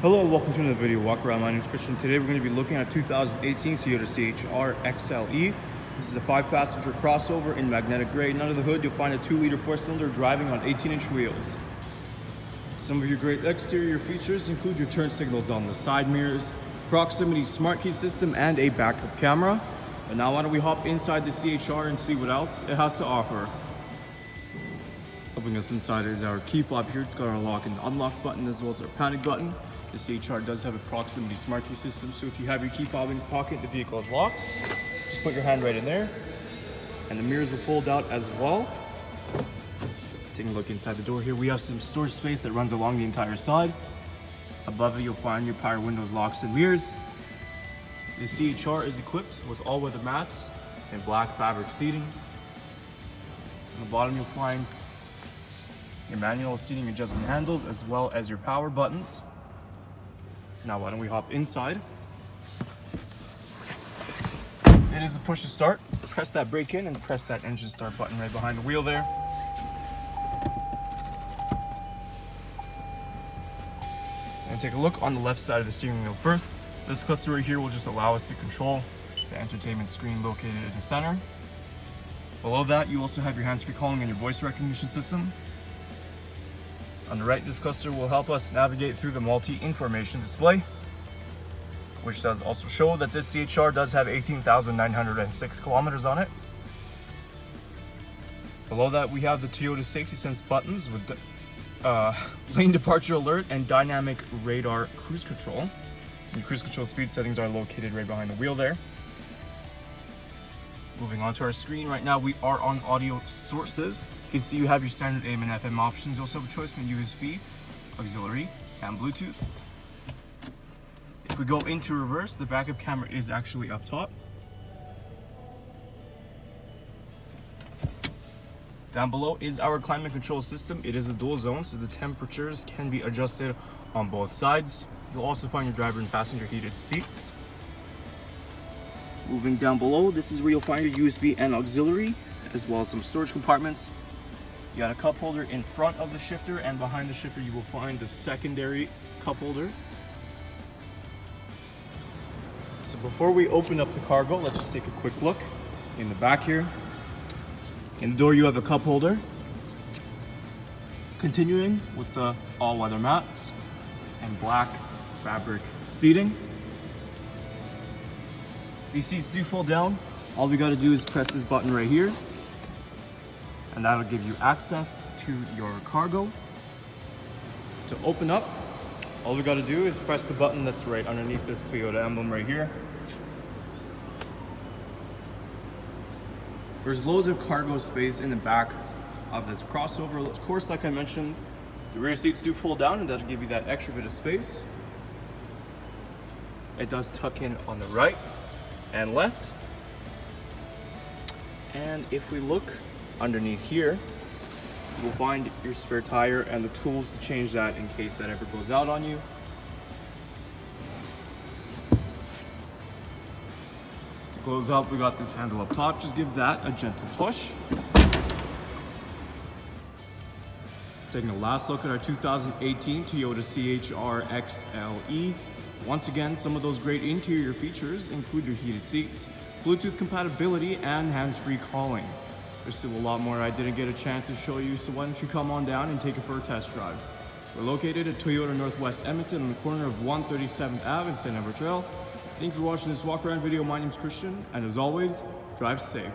Hello and welcome to another video walk around. My name is Christian. Today we're going to be looking at 2018 Toyota C-HR XLE. This is a 5-passenger crossover in magnetic gray. And under the hood you'll find a 2-liter 4-cylinder driving on 18-inch wheels. Some of your great exterior features include your turn signals on the side mirrors, proximity smart key system, and a backup camera. But now why don't we hop inside the C-HR and see what else it has to offer. Helping us inside is our key fob here. It's got our lock and unlock button as well as our panic button. The C-HR does have a proximity smart key system, so if you have your key fob in your pocket, the vehicle is locked. Just put your hand right in there, and the mirrors will fold out as well. Taking a look inside the door here, we have some storage space that runs along the entire side. Above it, you'll find your power windows, locks, and mirrors. The C-HR is equipped with all-weather mats and black fabric seating. On the bottom, you'll find your manual seating adjustment handles as well as your power buttons. Now why don't we hop inside. It is a push to start. Press that brake in and press that engine start button right behind the wheel there. And take a look on the left side of the steering wheel first. This cluster right here will just allow us to control the entertainment screen located in the center. Below that, you also have your hands-free calling and your voice recognition system. On the right, this cluster will help us navigate through the multi-information display, which does also show that this C-HR does have 18,906 kilometers on it. Below that, we have the Toyota Safety Sense buttons with lane departure alert and dynamic radar cruise control. And your cruise control speed settings are located right behind the wheel there. Moving on to our screen, right now we are on audio sources. You can see you have your standard AM and FM options. You also have a choice from USB, auxiliary, and Bluetooth. If we go into reverse, the backup camera is actually up top. Down below is our climate control system. It is a dual zone, so the temperatures can be adjusted on both sides. You'll also find your driver and passenger heated seats. Moving down below, this is where you'll find your USB and auxiliary, as well as some storage compartments. You got a cup holder in front of the shifter, and behind the shifter you will find the secondary cup holder. So before we open up the cargo, let's just take a quick look in the back here. In the door you have a cup holder. Continuing with the all-weather mats and black fabric seating. These seats do fold down. All we gotta do is press this button right here, and that'll give you access to your cargo. To open up, all we gotta do is press the button that's right underneath this Toyota emblem right here. There's loads of cargo space in the back of this crossover. Of course, like I mentioned, the rear seats do fold down, and that'll give you that extra bit of space. It does tuck in on the right and left. And if we look underneath here, you'll find your spare tire and the tools to change that in case that ever goes out on you. To close up, we got this handle up top. Just give that a gentle push. Taking a last look at our 2018 Toyota C-HR XLE. Once again, some of those great interior features include your heated seats, Bluetooth compatibility, and hands-free calling. There's still a lot more I didn't get a chance to show you, so why don't you come on down and take it for a test drive. We're located at Toyota Northwest Edmonton on the corner of 137th Ave and St.Albert Trail. Thank you for watching this walk-around video. My name is Christian, and as always, drive safe.